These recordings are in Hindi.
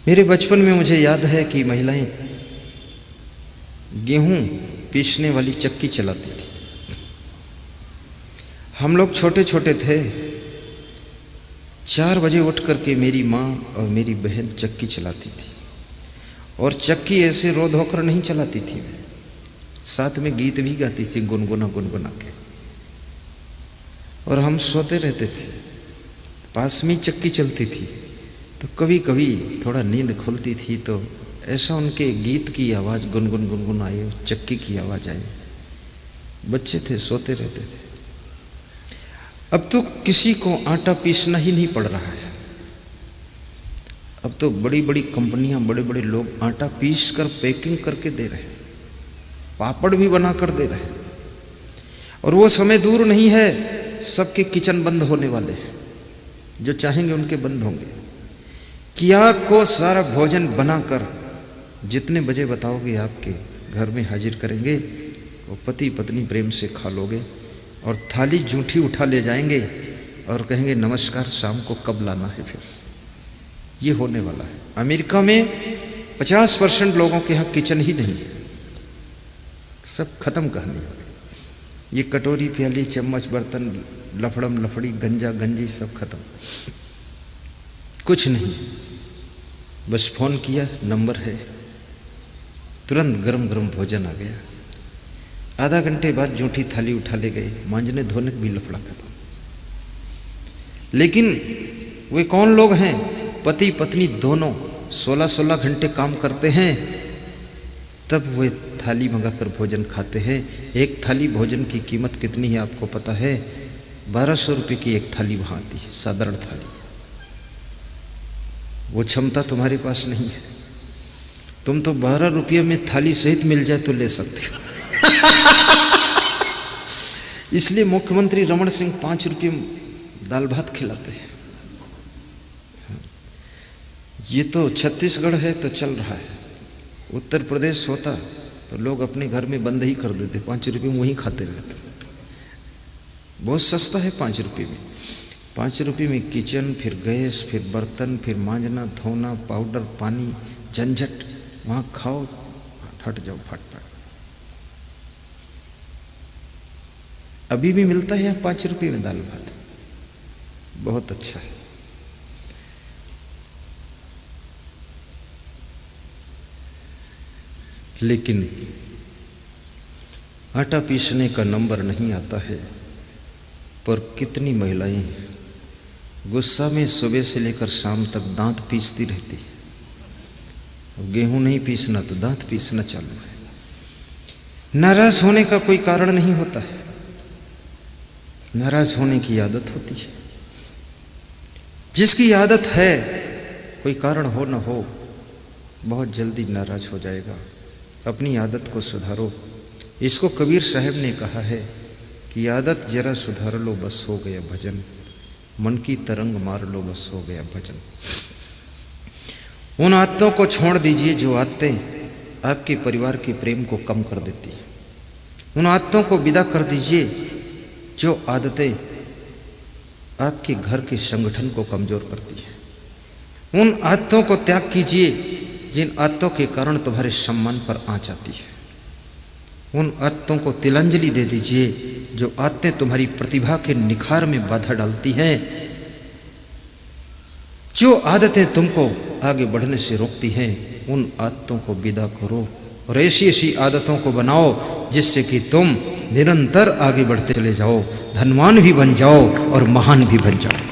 मेरे बचपन में मुझे याद है कि महिलाएं गेहूं पीसने वाली चक्की चलाती थी। हम लोग छोटे छोटे थे। 4 बजे उठ करके मेरी माँ और मेरी बहन चक्की चलाती थी, और चक्की ऐसे रो धोकर नहीं चलाती थी, साथ में गीत भी गाती थी गुनगुना गुनगुना के, और हम सोते रहते थे। पास में चक्की चलती थी, तो कभी कभी थोड़ा नींद खुलती थी तो ऐसा उनके गीत की आवाज़ गुनगुन गुनगुन आए, चक्की की आवाज़ आई। बच्चे थे, सोते रहते थे। अब तो किसी को आटा पीसना ही नहीं पड़ रहा है। अब तो बड़ी बड़ी कंपनियां, बड़े बड़े लोग आटा पीस कर पैकिंग करके दे रहे हैं, पापड़ भी बना कर दे रहे हैं। और वो समय दूर नहीं है, सबके किचन बंद होने वाले हैं। जो चाहेंगे उनके बंद होंगे। किया को सारा भोजन बनाकर जितने बजे बताओगे आपके घर में हाजिर करेंगे, वो पति पत्नी प्रेम से खा लोगे, और थाली जूठी उठा ले जाएंगे और कहेंगे नमस्कार, शाम को कब लाना है। फिर ये होने वाला है। अमेरिका में 50% लोगों के यहाँ किचन ही नहीं है, सब खत्म कहानी। ये कटोरी प्याली चम्मच बर्तन लफड़म लफड़ी गंजा गंजी सब खत्म, कुछ नहीं। बस फोन किया, नंबर है, तुरंत गरम गरम भोजन आ गया। आधा घंटे बाद जूठी थाली उठा ले गए, मांजने धोने भी लफड़ा खत्म। लेकिन वे कौन लोग हैं? पति पत्नी दोनों 16-16 घंटे काम करते हैं, तब वे थाली मंगाकर भोजन खाते हैं। एक थाली भोजन की कीमत कितनी है आपको पता है? 1200 रुपये की एक थाली वहाँ आती है, साधारण थाली। वो क्षमता तुम्हारे पास नहीं है। तुम तो 12 रुपये में थाली सहित मिल जाए तो ले सकते हो। इसलिए मुख्यमंत्री रमन सिंह 5 रुपये दाल भात खिलाते हैं। ये तो छत्तीसगढ़ है तो चल रहा है। उत्तर प्रदेश होता तो लोग अपने घर में बंद ही कर देते, 5 रुपये में वहीं खाते रहते। बहुत सस्ता है 5 रुपये में। 5 रुपये में किचन, फिर गैस, फिर बर्तन, फिर मांजना धोना, पाउडर, पानी, झंझट। वहाँ खाओ, हट जाओ फटफट। अभी भी मिलता है यहाँ 5 रुपये में दाल भात, बहुत अच्छा है। लेकिन आटा पीसने का नंबर नहीं आता है। पर कितनी महिलाएं गुस्सा में सुबह से लेकर शाम तक दांत पीसती रहती है। गेहूं नहीं पीसना तो दांत पीसना चालू है। नाराज होने का कोई कारण नहीं होता है, नाराज होने की आदत होती है। जिसकी आदत है, कोई कारण हो न हो, बहुत जल्दी नाराज हो जाएगा। अपनी आदत को सुधारो। इसको कबीर साहब ने कहा है कि आदत जरा सुधार लो, बस हो गया भजन। मन की तरंग मार लो, बस हो गया भजन। उन आदतों को छोड़ दीजिए जो आदतें आपके परिवार के प्रेम को कम कर देती है। उन आदतों को विदा कर दीजिए जो आदतें आपके घर के संगठन को कमजोर करती है। उन आदतों को त्याग कीजिए जिन आदतों के कारण तुम्हारे सम्मान पर आंच आती है। उन आदतों को तिलांजलि दे दीजिए जो आदतें तुम्हारी प्रतिभा के निखार में बाधा डालती हैं। जो आदतें तुमको आगे बढ़ने से रोकती हैं, उन आदतों को विदा करो और ऐसी ऐसी आदतों को बनाओ जिससे कि तुम निरंतर आगे बढ़ते चले जाओ, धनवान भी बन जाओ और महान भी बन जाओ।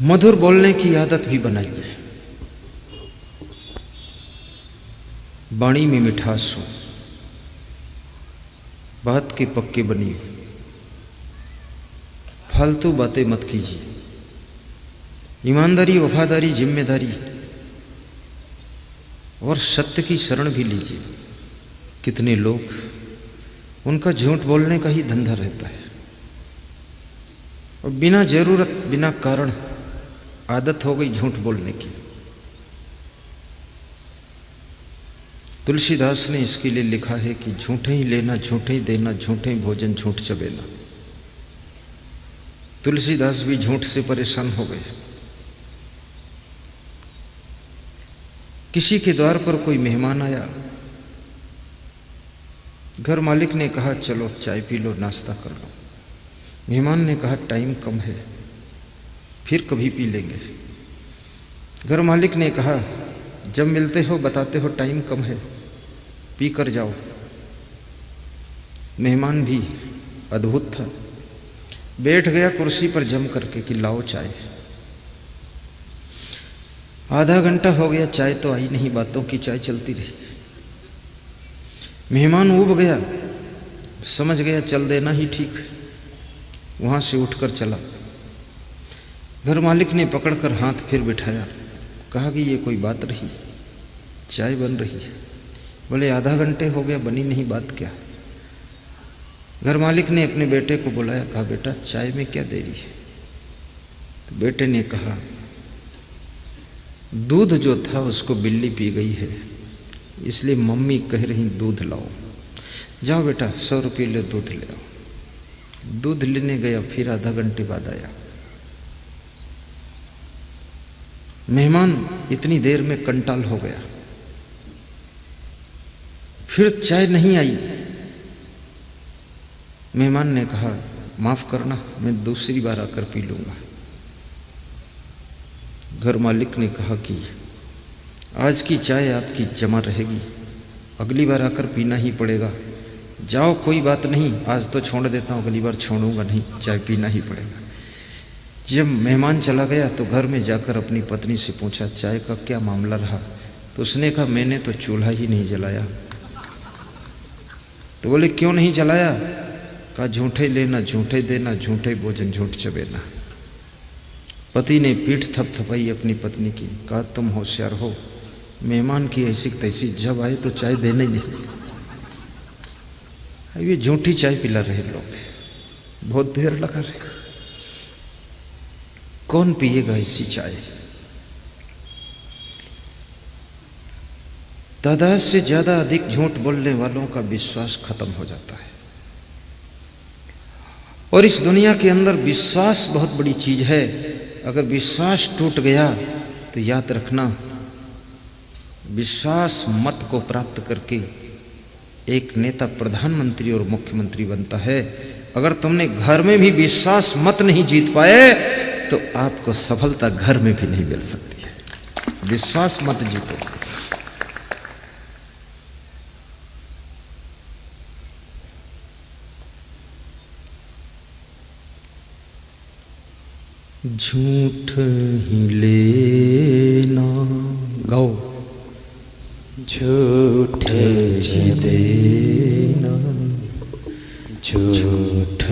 मधुर बोलने की आदत भी बनाइए। वाणी में मिठास हो, बात के पक्के बनिए, फालतू बातें मत कीजिए। ईमानदारी, वफादारी, जिम्मेदारी और सत्य की शरण भी लीजिए। कितने लोग, उनका झूठ बोलने का ही धंधा रहता है, और बिना जरूरत, बिना कारण आदत हो गई झूठ बोलने की। तुलसीदास ने इसके लिए लिखा है कि झूठे ही लेना, झूठे ही देना, झूठे ही भोजन, झूठ चबेना। तुलसीदास भी झूठ से परेशान हो गए। किसी के द्वार पर कोई मेहमान आया, घर मालिक ने कहा चलो चाय पी लो, नाश्ता कर लो। मेहमान ने कहा टाइम कम है, फिर कभी पी लेंगे। घर मालिक ने कहा जब मिलते हो बताते हो टाइम कम है, पी कर जाओ। मेहमान भी अद्भुत था, बैठ गया कुर्सी पर जम करके कि लाओ चाय। आधा घंटा हो गया, चाय तो आई नहीं, बातों की चाय चलती रही। मेहमान ऊब गया, समझ गया चल देना ही ठीक है, वहां से उठकर चला। घर मालिक ने पकड़कर हाथ फिर बिठाया, कहा कि ये कोई बात रही, चाय बन रही है। बोले आधा घंटे हो गया बनी नहीं, बात क्या? घर मालिक ने अपने बेटे को बुलाया, कहा बेटा चाय में क्या देरी है? तो बेटे ने कहा दूध जो था उसको बिल्ली पी गई है, इसलिए मम्मी कह रही दूध लाओ। जाओ बेटा 100 रुपये ले दूध ले आओ। दूध लेने गया, फिर आधा घंटे बाद आया। मेहमान इतनी देर में कंटाल हो गया, फिर चाय नहीं आई। मेहमान ने कहा माफ करना, मैं दूसरी बार आकर पी लूंगा। घर मालिक ने कहा कि आज की चाय आपकी जमा रहेगी, अगली बार आकर पीना ही पड़ेगा। जाओ कोई बात नहीं, आज तो छोड़ देता हूँ, अगली बार छोड़ूंगा नहीं, चाय पीना ही पड़ेगा। जब मेहमान चला गया तो घर में जाकर अपनी पत्नी से पूछा चाय का क्या मामला रहा? तो उसने कहा मैंने तो चूल्हा ही नहीं जलाया। तो बोले क्यों नहीं जलाया? कहा झूठे लेना झूठे देना, झूठे भोजन झूठ चबेना। पति ने पीठ थपथपाई अपनी पत्नी की, कहा तुम होशियार हो, मेहमान की ऐसी तैसी, जब आए तो चाय देना ही नहीं। ये झूठी चाय पिला रहे लोग, बहुत देर लगा रहे, कौन पिएगा ऐसी चाय? तादाद से ज्यादा अधिक झूठ बोलने वालों का विश्वास खत्म हो जाता है। और इस दुनिया के अंदर विश्वास बहुत बड़ी चीज है। अगर विश्वास टूट गया तो याद रखना, विश्वास मत को प्राप्त करके एक नेता प्रधानमंत्री और मुख्यमंत्री बनता है। अगर तुमने घर में भी विश्वास मत नहीं जीत पाए तो आपको सफलता घर में भी नहीं मिल सकती है। विश्वास मत जीतो। झूठ ही लेना, गाओ। झूठ ही देना, झूठ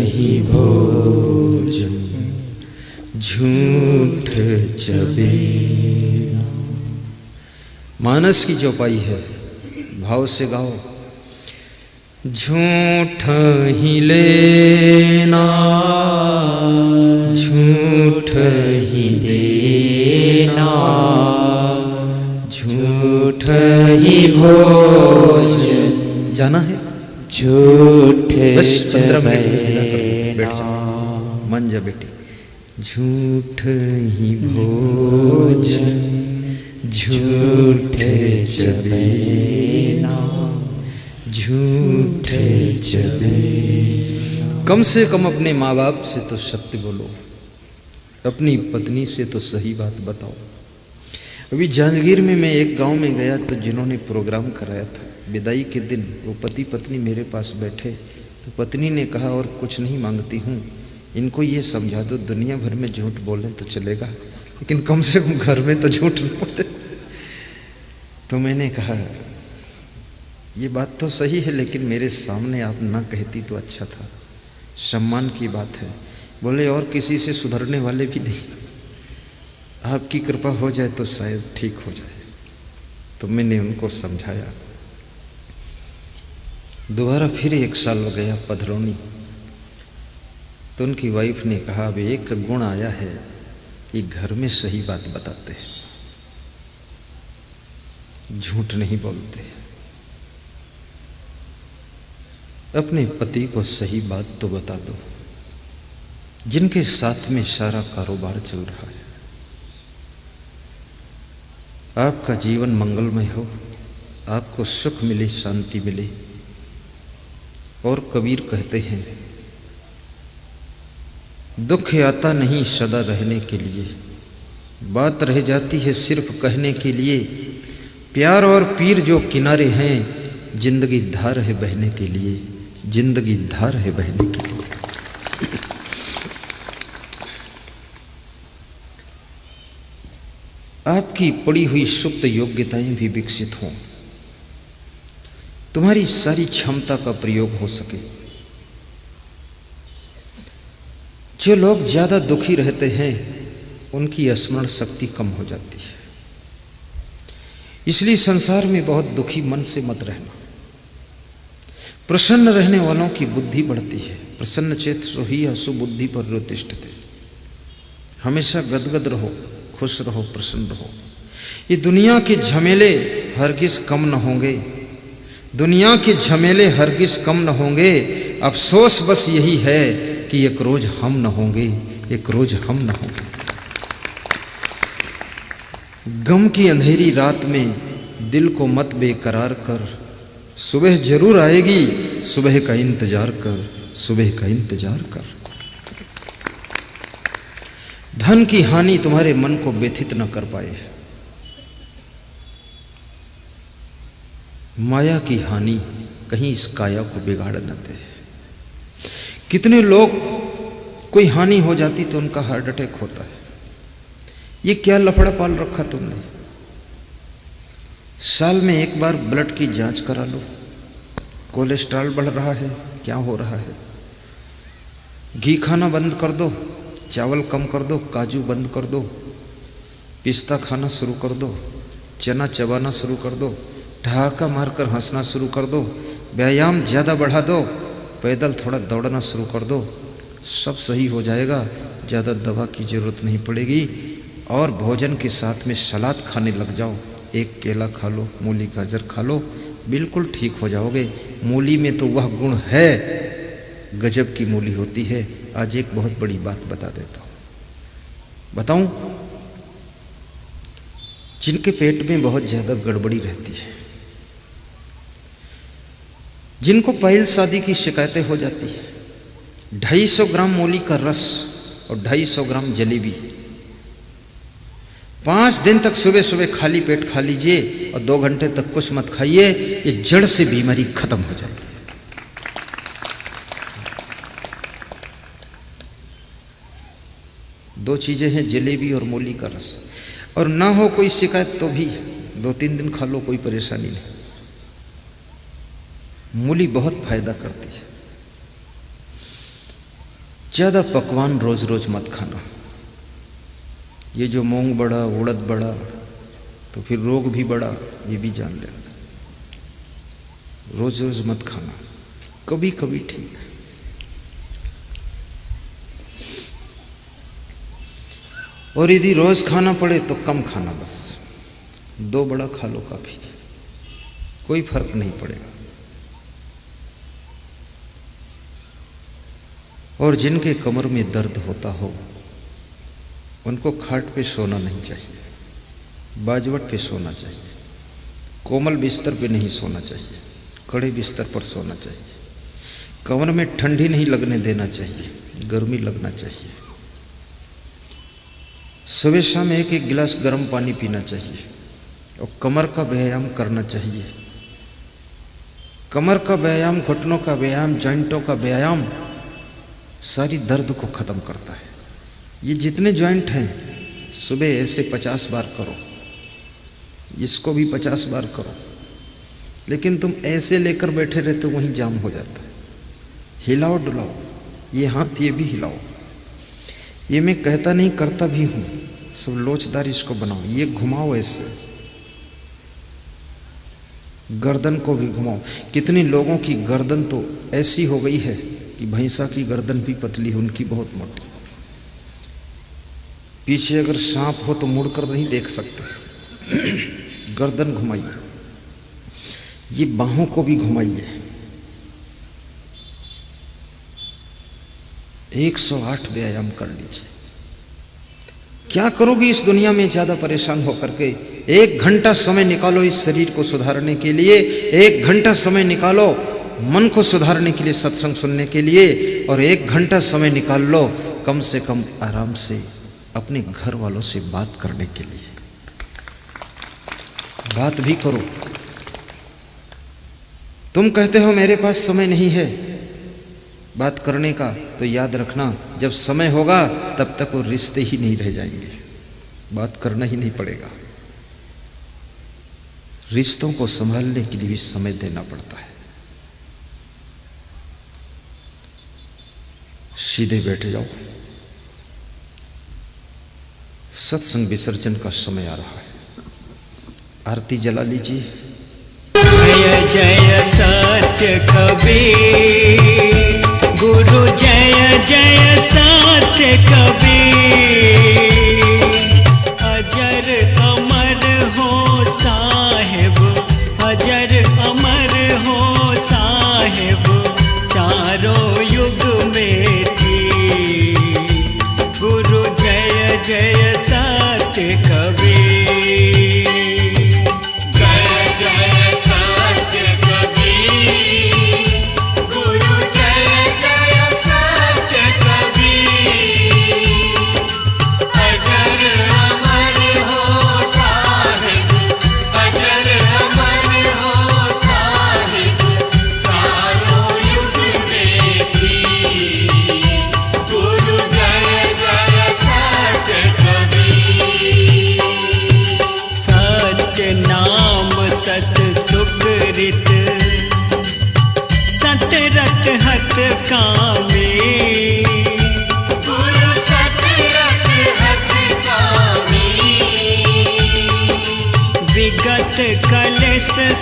ही भोजन, झूठ चबेना। मानस की चौपाई है, भाव से गाओ। झूठ ही लेना, झूठ ही देना, झूठ ही भोजन। जाना है झूठ चबेना, बैठ जाओ, मन जा बेटी। झूठ ही भोजन, झूठ चबेना, झूठ चबेना। कम से कम अपने माँ बाप से तो सत्य बोलो, अपनी पत्नी से तो सही बात बताओ। अभी जांजगीर में मैं एक गांव में गया तो जिन्होंने प्रोग्राम कराया था, विदाई के दिन वो पति पत्नी मेरे पास बैठे, तो पत्नी ने कहा और कुछ नहीं मांगती हूँ, इनको ये समझा दो दुनिया भर में झूठ बोलें तो चलेगा, लेकिन कम से कम घर में तो झूठ न बोले। तो मैंने कहा ये बात तो सही है, लेकिन मेरे सामने आप ना कहती तो अच्छा था, सम्मान की बात है। बोले और किसी से सुधरने वाले भी नहीं, आपकी कृपा हो जाए तो शायद ठीक हो जाए। तो मैंने उनको समझाया। दोबारा फिर 1 साल हो गया पधरौनी, तो उनकी वाइफ ने कहा अब एक गुण आया है कि घर में सही बात बताते हैं, झूठ नहीं बोलते। अपने पति को सही बात तो बता दो, जिनके साथ में सारा कारोबार चल रहा है। आपका जीवन मंगलमय हो, आपको सुख मिले, शांति मिले। और कबीर कहते हैं, दुख आता नहीं सदा रहने के लिए, बात रह जाती है सिर्फ कहने के लिए। प्यार और पीर जो किनारे हैं, जिंदगी धार है बहने के लिए, जिंदगी धार है बहने के लिए। आपकी पड़ी हुई सुप्त योग्यताएं भी विकसित हों, तुम्हारी सारी क्षमता का प्रयोग हो सके। जो लोग ज्यादा दुखी रहते हैं उनकी स्मरण शक्ति कम हो जाती है। इसलिए संसार में बहुत दुखी मन से मत रहना। प्रसन्न रहने वालों की बुद्धि बढ़ती है। प्रसन्न चेत सोही सुबुद्धि पर रोतिष्ठते। हमेशा गदगद रहो, खुश रहो, प्रसन्न रहो। ये दुनिया के झमेले हरगिज कम न होंगे, दुनिया के झमेले हरगिज कम न होंगे। अफसोस बस यही है कि एक रोज हम न होंगे, एक रोज हम न होंगे। गम की अंधेरी रात में दिल को मत बेकरार कर, सुबह जरूर आएगी, सुबह का इंतजार कर, सुबह का इंतजार कर। धन की हानि तुम्हारे मन को व्यथित न कर पाए, माया की हानि कहीं इस काया को बिगाड़ न दे। कितने लोग कोई हानि हो जाती तो उनका हार्ट अटैक होता है। ये क्या लफड़ा पाल रखा तुमने? साल में एक बार ब्लड की जांच करा लो। कोलेस्ट्रॉल बढ़ रहा है, क्या हो रहा है? घी खाना बंद कर दो, चावल कम कर दो, काजू बंद कर दो, पिस्ता खाना शुरू कर दो, चना चबाना शुरू कर दो, ठहाका मारकर हंसना शुरू कर दो, व्यायाम ज़्यादा बढ़ा दो, पैदल थोड़ा दौड़ना शुरू कर दो, सब सही हो जाएगा। ज़्यादा दवा की ज़रूरत नहीं पड़ेगी। और भोजन के साथ में सलाद खाने लग जाओ। एक केला खा लो, मूली गाजर खा लो, बिल्कुल ठीक हो जाओगे। मूली में तो वह गुण है, गजब की मूली होती है। आज एक बहुत बड़ी बात बता देता हूँ। बताऊं? जिनके पेट में बहुत ज़्यादा गड़बड़ी रहती है, जिनको पहल शादी की शिकायतें हो जाती है, 250 ग्राम मूली का रस और 250 ग्राम जलेबी 5 दिन तक सुबह सुबह खाली पेट खा लीजिए और 2 घंटे तक कुछ मत खाइए। ये जड़ से बीमारी खत्म हो जाएगी। दो चीजें हैं, जलेबी और मूली का रस। और ना हो कोई शिकायत तो भी 2-3 दिन खा लो, कोई परेशानी नहीं। मूली बहुत फायदा करती है। ज्यादा पकवान रोज रोज मत खाना। ये जो मूंग बड़ा, उड़द बड़ा, तो फिर रोग भी बड़ा, ये भी जान लेना। रोज रोज मत खाना, कभी कभी ठीक है। और यदि रोज खाना पड़े तो कम खाना, बस 2 बड़ा खा लो, काफी, कोई फर्क नहीं पड़ेगा। और जिनके कमर में दर्द होता हो उनको खाट पे सोना नहीं चाहिए, बाजवट पे सोना चाहिए। कोमल बिस्तर पे नहीं सोना चाहिए, कड़े बिस्तर पर सोना चाहिए। कमर में ठंडी नहीं लगने देना चाहिए, गर्मी लगना चाहिए। सुबह शाम 1-1 गिलास गर्म पानी पीना चाहिए और कमर का व्यायाम करना चाहिए। कमर का व्यायाम, घुटनों का व्यायाम, जॉइंटों का व्यायाम सारी दर्द को खत्म करता है। ये जितने जॉइंट हैं, सुबह ऐसे 50 बार करो, इसको भी 50 बार करो। लेकिन तुम ऐसे लेकर बैठे रहते हो, वहीं जाम हो जाता है। हिलाओ डुलाओ, ये हाथ ये भी हिलाओ। ये मैं कहता नहीं, करता भी हूँ। सब लोचदार इसको बनाओ, ये घुमाओ ऐसे, गर्दन को भी घुमाओ। कितने लोगों की गर्दन तो ऐसी हो गई है कि भैंसा की गर्दन भी पतली है, उनकी बहुत मोटी। पीछे अगर सांप हो तो मुड़कर नहीं देख सकते। गर्दन घुमाइए, ये बाहों को भी घुमाइए। 108 व्यायाम कर लीजिए। क्या करोगी इस दुनिया में ज्यादा परेशान होकर के? 1 घंटा समय निकालो इस शरीर को सुधारने के लिए, 1 घंटा समय निकालो मन को सुधारने के लिए, सत्संग सुनने के लिए, और 1 घंटा समय निकाल लो कम से कम आराम से अपने घर वालों से बात करने के लिए। बात भी करो। तुम कहते हो मेरे पास समय नहीं है बात करने का, तो याद रखना जब समय होगा तब तक वो रिश्ते ही नहीं रह जाएंगे, बात करना ही नहीं पड़ेगा। रिश्तों को संभालने के लिए भी समय देना पड़ता है। सीधे बैठ जाओ, सत्संग विसर्जन का समय आ रहा है। आरती जला लीजिए। जय जय सत्य कबीर, गुरु जय जय सत्य कबीर। अजर अमर हो साहिब, अजर अमर हो साहिब, चारों युग में थी। गुरु जय जय सत्य कबीर।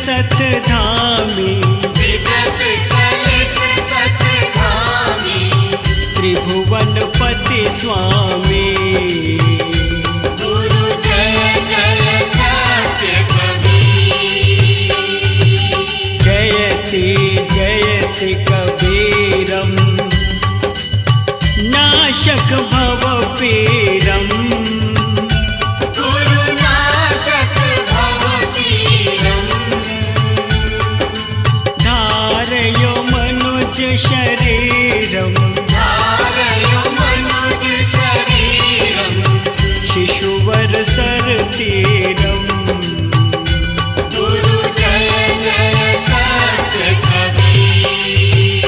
सतधामी, विगत कलश सतधामी, त्रिभुवनपति स्वामी। गुरु जय जय सत्य कबीर। जयति जयति कबीरम, नाशक भव पीरम। शरीरम, धारयो मनुज शरीरम, शिशुवर सरतीरम। गुरु जय जय सत्य कबीर।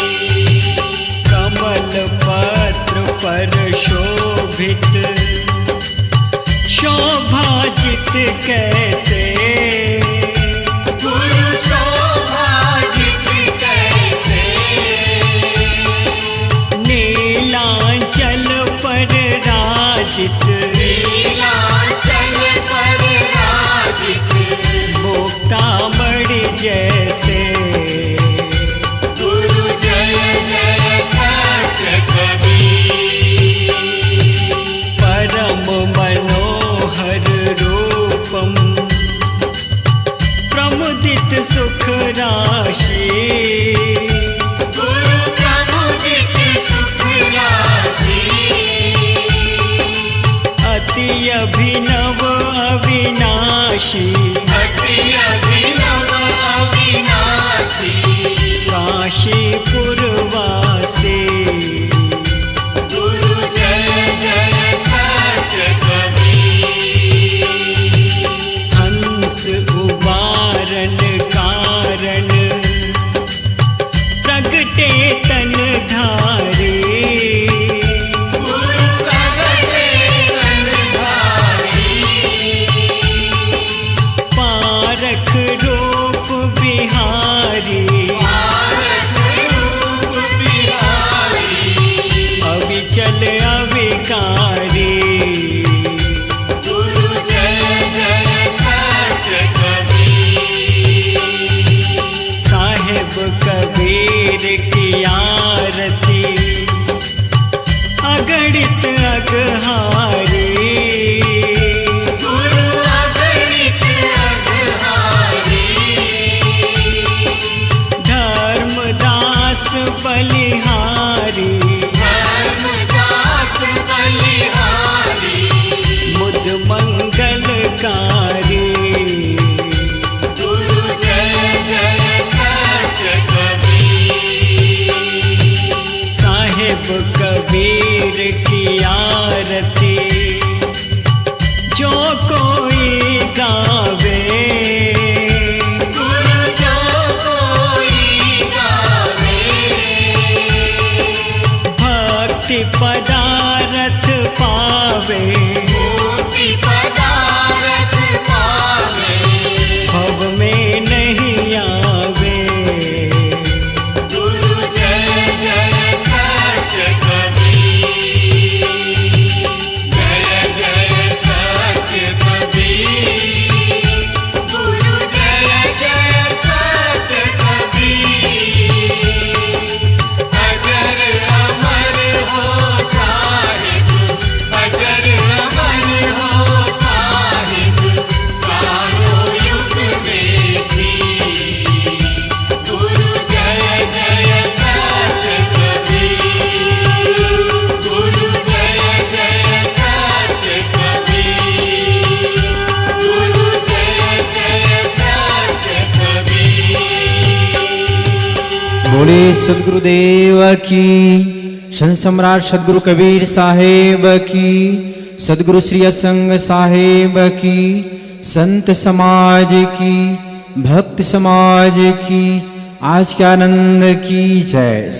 कमल पत्र पर शोभित, शोभाजित कैसे। नीलांचल पर राजित, मुक्तामणि जैसे। गुरु जय जय सत्य कबीर। परम मनोहर रूपम, प्रमुदित सुख राशि। अति अभिनव अविनाशी, अति अभिनव अविनाशी, काशीपुर वासी। गुरु जय जय सत्य कबीर। हंस उबारन कारण, प्रगटे तन धारी। रूप बिहारी, रूप मंगलकारी। गुरु जय जय सत्य कबीर। साहिब कबीर की आरती जो कोई गावे, गुरु जो कोई गावे। भक्ति पदारथ पावे, मुक्ति पदारथ पावे। भव में नहीं आवे। गुरु जय जय सत्य कबीर। जय जय सत्य कबीर। गुरु जय जय सत्य कबीर। अजर अमर हो साहिब, अजर अमर हो साहिब, चारों युग में भी। गुरु जय जय सत्य कबीर। गुरु जय जय सत्य कबीर। गुरु जय जय सत्य कबीर। बोले सदगुरुदेव की, संत सम्राट सदगुरु कबीर साहेब की, सदगुरु श्री असंग साहेब की, संत समाज की, भक्त समाज की, आज के आनंद की जय।